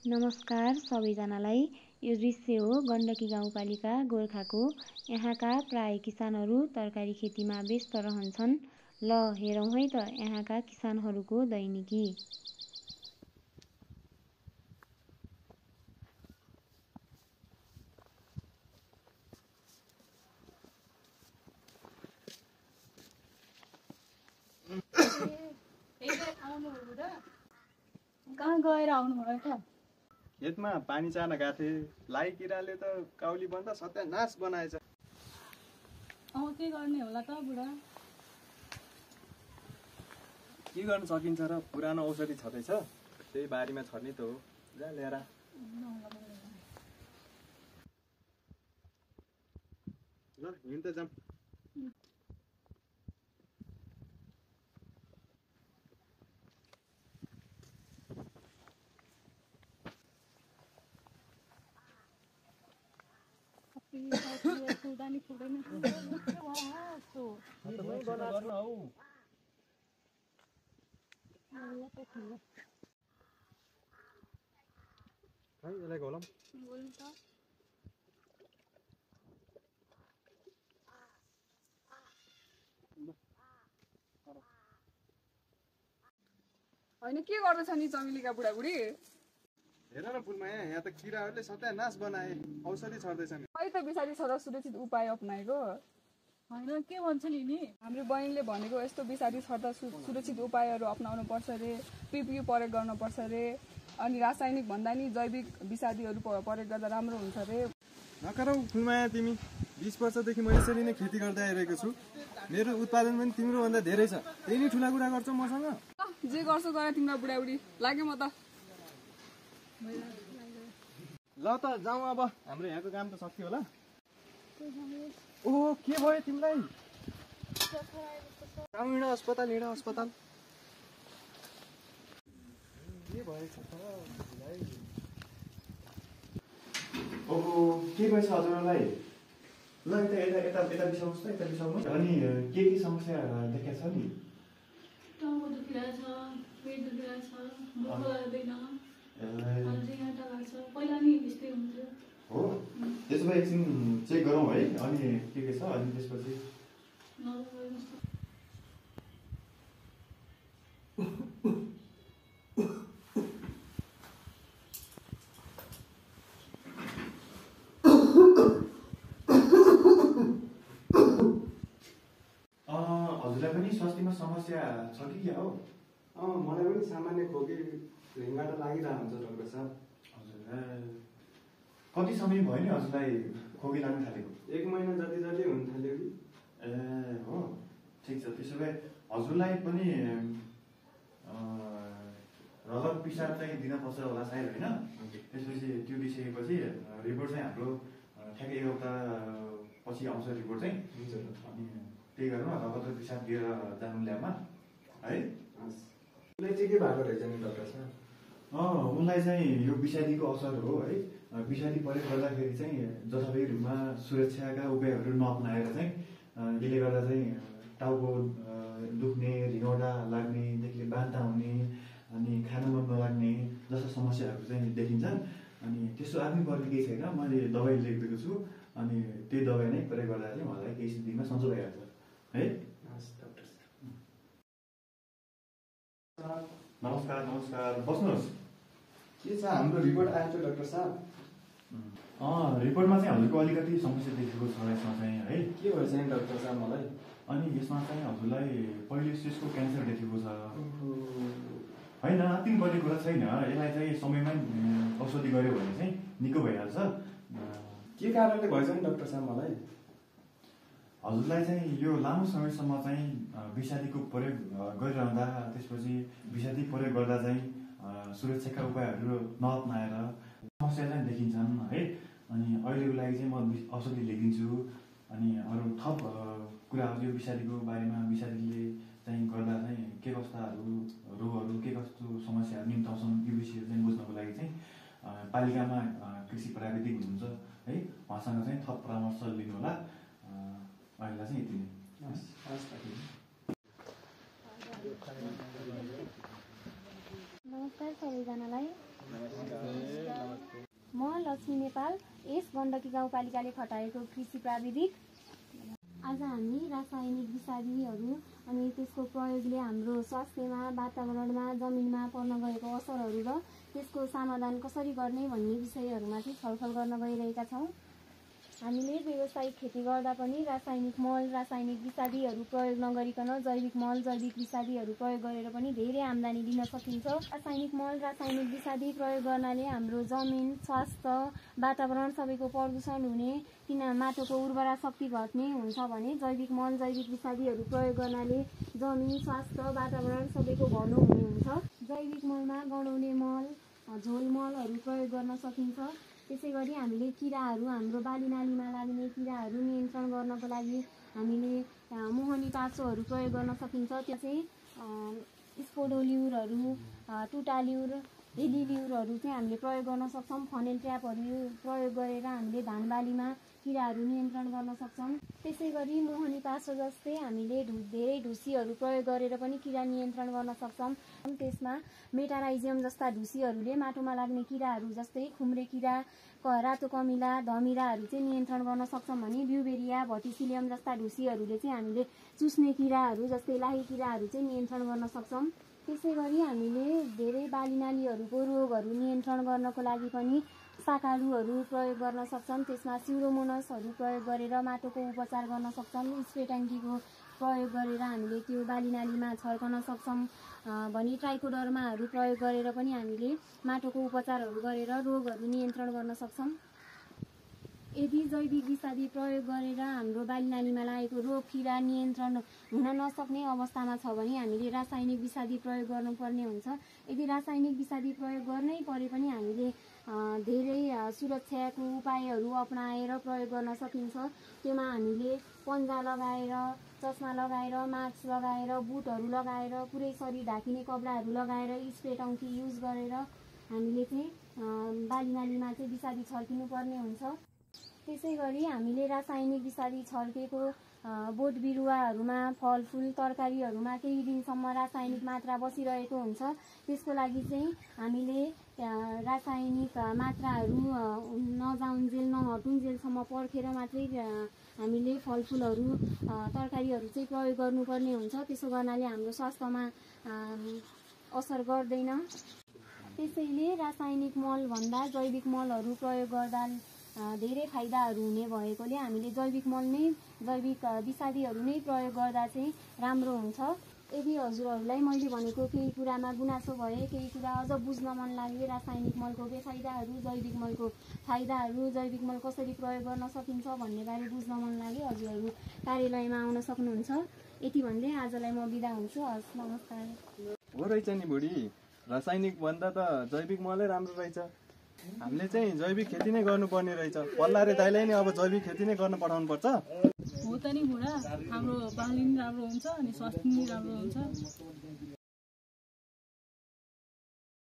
नमस्कार सबैजनालाई। यो दृश्य हो गण्डकी गाउँपालिका गोरखाको। यहाँका प्राय किसानहरू तरकारी खेतीमा व्यस्त रहन्छन्। ल हेरौँ है त यहाँका किसानहरूको दैनिकी। कहाँ गएर आउनुभयो त? खेतमा पानी चाहन गएको थिएँ। लाई किराले त काउली बन्द सत्यानाश बनाएछ। के गर्ने होला त बुढा? के गर्न सकिन्छ र? पुरानो औषधि छँदैछ, त्यही बारीमा छर्ने त हो। जा ल्याएर। ल हिँड्दै जाऊँ। फुल्दानी फुल्दैन। यसलाई घोलौँ। होइन के गर्दैछ नि चमेलीका बुढाबुढी? हेर न फुलमाया, यहाँ त किराहरूले सत्यानाश बनाए। औषधि छर्दैछन्। खै त बिसारी छँदा सुरक्षित उपाय अपनाएको होइन। के भन्छ नि हाम्रो बहिनीले भनेको यस्तो बिसारी छर्दा सुरक्षित उपायहरू अपनाउनु पर्छ अरे, पिपियु प्रयोग गर्नुपर्छ अरे, अनि रासायनिक भन्दा नि जैविक विषादीहरू प्रयोग गर्दा राम्रो हुन्छ अरे। नकरौ फुलमाया, तिमी 20 वर्षदेखि म यसरी नै खेती गर्दै आइरहेको छु। मेरो उत्पादन पनि तिम्रोभन्दा धेरै छ। त्यही नै ठुला कुरा गर्छौ मसँग? जे गर्छौ गर तिम्रो बुढाबुढी। लाग्यो म त। ल त जाउँ अब। हाम्रो यहाँको काम त सकियो होला। ओहो, के भयो तिमीलाई? हिँड अस्पताल, हिँड अस्पताल। के भएछ त तिमीलाई? ओहो, के भएछ हजुरलाई? ल यता बिसाउनुहोस् त, यता बिसाउनुहोस्। अनि के समस्या देखाएको छ नि? टाउको दुखिरहेछ, पेट दुखिरहेछ, भोक लाग्दैन, यहाँ टाढा छ। पहिला नि यस्तै हुन्थ्यो। हो, त्यसो भए एकछिन चेक गरौँ है। अनि के छ, अनि त्यसपछि हजुरलाई पनि स्वास्थ्यमा समस्या छ कि क्या हो? मलाई पनि सामान्य खोकी रिङ्गाटा लागिरहेको हुन्छ डाक्टर साहब। हजुर, कति समय भयो नि हजुरलाई खोकी लाग्न थालेको? 1 महिना जति हुन थाल्यो कि। ए हो, ठिक छ। त्यसो भए हजुरलाई पनि रगत पिसाब चाहिँ दिनपर्छ होला सायद, होइन? त्यसपछि त्यो दिइसकेपछि रिपोर्ट चाहिँ हाम्रो ठ्याक्कै 1 हप्ता पछि आउँछ रिपोर्ट चाहिँ। हुन्छ। अनि त्यही गरौँ न, रगत र पिसाब दिएर जानु ल्याबमा है। उसलाई चाहिँ के भएको रहेछ नि डाक्टर साहब? उनलाई चाहिँ यो विषादीको असर हो है। विषादी प्रयोग गर्दाखेरि चाहिँ जथाभावी रूपमा सुरक्षाका उपायहरू नअपनाएर चाहिँ यसले गर्दा चाहिँ टाउको दुख्ने, रिङौटा लाग्नेदेखि बान्ता हुने, अनि खान मन नलाग्ने जस्ता समस्याहरू चाहिँ देखिन्छन्। अनि त्यस्तो आफै केही छैन। मैले दबाई लेखिदिएको छु, अनि त्यही दबाई नै प्रयोग गर्दा चाहिँ उहाँलाई केही दिनमा सन्चो भइहाल्छ है। नमस्कार नमस्कार, बस्नुहोस्। के छ, हाम्रो रिपोर्ट आएछ डाक्टर साहब? रिपोर्टमा चाहिँ हजुरको अलिकति समस्या देखेको छ यसमा चाहिँ है। के भएछ नि डाक्टर साहब मलाई? अनि यसमा चाहिँ हजुरलाई पहिलो स्टेजको क्यान्सर देखेको छ होइन। अति बढी कुरा छैन। यसलाई चाहिँ समयमै औषधि गऱ्यो भने चाहिँ निको भइहाल्छ। के कारणले भएछ नि डाक्टर साहब मलाई? हजुरलाई चाहिँ यो लामो समयसम्म चाहिँ विषादीको प्रयोग गरिरहँदा, त्यसपछि विषादी प्रयोग गर्दा चाहिँ सुरक्षाका उपायहरू नअपनाएर समस्या चाहिँ देखिन्छन् है। अनि अहिलेको लागि चाहिँ म औषधि लेखिदिन्छु। अनि अरू थप कुराहरू यो विषादीको बारेमा, विषादीले चाहिँ गर्दा चाहिँ के कस्ताहरू रोगहरू, के कस्तो समस्याहरू निम्ताउँछन्, यो विषयहरू चाहिँ बुझ्नको लागि चाहिँ पालिकामा कृषि प्राविधिक हुनुहुन्छ है, उहाँसँग चाहिँ थप परामर्श लिनु होला। अहिलेलाई चाहिँ यति नै। नमस्कार सबैजनालाई। लक्ष्मी नेपाल, यस गण्डकी गाउँपालिकाले खटाएको कृषि प्राविधिक। आज हामी रासायनिक विषादीहरू अनि त्यसको प्रयोगले हाम्रो स्वास्थ्यमा, वातावरणमा, जमिनमा पर्न गएको असरहरू र त्यसको समाधान कसरी गर्ने भन्ने विषयहरूमाथि छलफल गर्न गइरहेका छौँ। हामीले व्यावसायिक खेती गर्दा पनि रासायनिक मल, रासायनिक विषादीहरू प्रयोग नगरिकन जैविक मल, जैविक विषादीहरू प्रयोग गरेर पनि धेरै आम्दानी लिन सकिन्छ। रासायनिक मल, रासायनिक विषादी प्रयोग गर्नाले हाम्रो जमिन, स्वास्थ्य, वातावरण सबैको प्रदूषण हुने, किन माटोको उर्वरा शक्ति घट्ने हुन्छ भने जैविक मल, जैविक विषादीहरू प्रयोग गर्नाले जमिन, स्वास्थ्य, वातावरण सबैको भलो हुने हुन्छ। जैविक मलमा गडाउने मल, झोल मलहरू प्रयोग गर्न सकिन्छ। त्यसै गरी हामीले किराहरू, हाम्रो बालीनालीमा लाग्ने किराहरू नियन्त्रण गर्नको लागि हामीले मोहनी पासोहरू प्रयोग गर्न सकिन्छ। त्यो चाहिँ स्पोडोल्युरहरू, टुटाल्युर, हेलिल्युरहरू चाहिँ हामीले प्रयोग गर्न सक्छौँ। फनेल ट्र्यापहरू प्रयोग गरेर हामीले धान बालीमा किराहरू नियन्त्रण गर्न सक्छौँ। त्यसै गरी मोहनी पासो जस्तै हामीले धेरै ढुसीहरू प्रयोग गरेर पनि किरा नियन्त्रण गर्न सक्छौँ। त्यसमा मेटाराइजियम जस्ता ढुसीहरूले माटोमा लाग्ने किराहरू जस्तै खुम्रे किरा, रातो कमिला, धमिराहरू चाहिँ नियन्त्रण गर्न सक्छौँ भने ब्युबेरिया, भटिसिलियम जस्ता ढुसीहरूले चाहिँ हामीले चुस्ने किराहरू जस्तै लाही किराहरू चाहिँ नियन्त्रण गर्न सक्छौँ। त्यसै गरी हामीले धेरै बालीनालीहरूको रोगहरू नियन्त्रण गर्नको लागि पनि साकालुहरू प्रयोग गर्न सक्छौँ। त्यसमा स्युडोमोनसहरू प्रयोग गरेर माटोको उपचार गर्न सक्छौँ। स्प्रे ट्याङ्कीको प्रयोग गरेर हामीले त्यो बालीनालीमा छर्कन सक्छौँ भने ट्राइकोडर्माहरू प्रयोग गरेर पनि हामीले माटोको उपचारहरू गरेर रोगहरू नियन्त्रण गर्न सक्छौँ। यदि जैविक विषादी प्रयोग गरेर हाम्रो बालीनालीमा लागेको रोग किरा नियन्त्रण हुन नसक्ने अवस्थामा छ भने हामीले रासायनिक विषादी प्रयोग गर्नुपर्ने हुन्छ। यदि रासायनिक विषादी प्रयोग गर्नै परे पनि हामीले धेरै सुरक्षाको उपायहरू अपनाएर प्रयोग गर्न सकिन्छ। त्योमा हामीले पन्जा लगाएर, चस्मा लगाएर, मास्क लगाएर, बुटहरू लगाएर, पुरै शरीर ढाकिने कपडाहरू लगाएर, स्प्रे टङ्की युज गरेर हामीले चाहिँ बालीनालीमा चाहिँ विषादी छर्किनु पर्ने हुन्छ। त्यसै गरी हामीले रासायनिक विषादी छर्केको बोट बिरुवाहरूमा, फलफुल, तरकारीहरूमा केही दिनसम्म रासायनिक मात्रा बसिरहेको हुन्छ। त्यसको लागि चाहिँ हामीले रासायनिक मात्राहरू नजाउन्जेल, नहटुन्जेलसम्म पर्खेर मात्रै हामीले फलफुलहरू, तरकारीहरू चाहिँ प्रयोग गर्नुपर्ने हुन्छ। त्यसो गर्नाले हाम्रो स्वास्थ्यमा असर गर्दैन। त्यसैले रासायनिक मल भन्दा जैविक मलहरू प्रयोग गर्दा धेरै फाइदाहरू हुने भएकोले हामीले जैविक मल नै, जैविक विषादीहरू नै प्रयोग गर्दा चाहिँ राम्रो हुन्छ। यदि हजुरहरूलाई मैले भनेको केही कुरामा गुनासो भए, केही कुरा अझ बुझ्न मन लागे, रासायनिक मलको बेफाइदाहरू, जैविक मलको फाइदाहरू, जैविक मल कसरी प्रयोग गर्न सकिन्छ भन्ने बारे बुझ्न मन लागे हजुरहरू कार्यालयमा आउन सक्नुहुन्छ। यति भन्दै आजलाई म बिदा हुन्छु। हस्, नमस्कार। हो रहेछ नि बुढी, रासायनिक भन्दा त जैविक मलै राम्रो रहेछ। हामीले चाहिँ जैविक खेती नै गर्नुपर्ने रहेछ। पल्ला रे दाइलाई नै अब जैविक खेती नै गर्न पठाउनु पर्छ। हो त नि बुढा, हाम्रो बाली पनि राम्रो हुन्छ अनि स्वास्थ्य पनि राम्रो हुन्छ।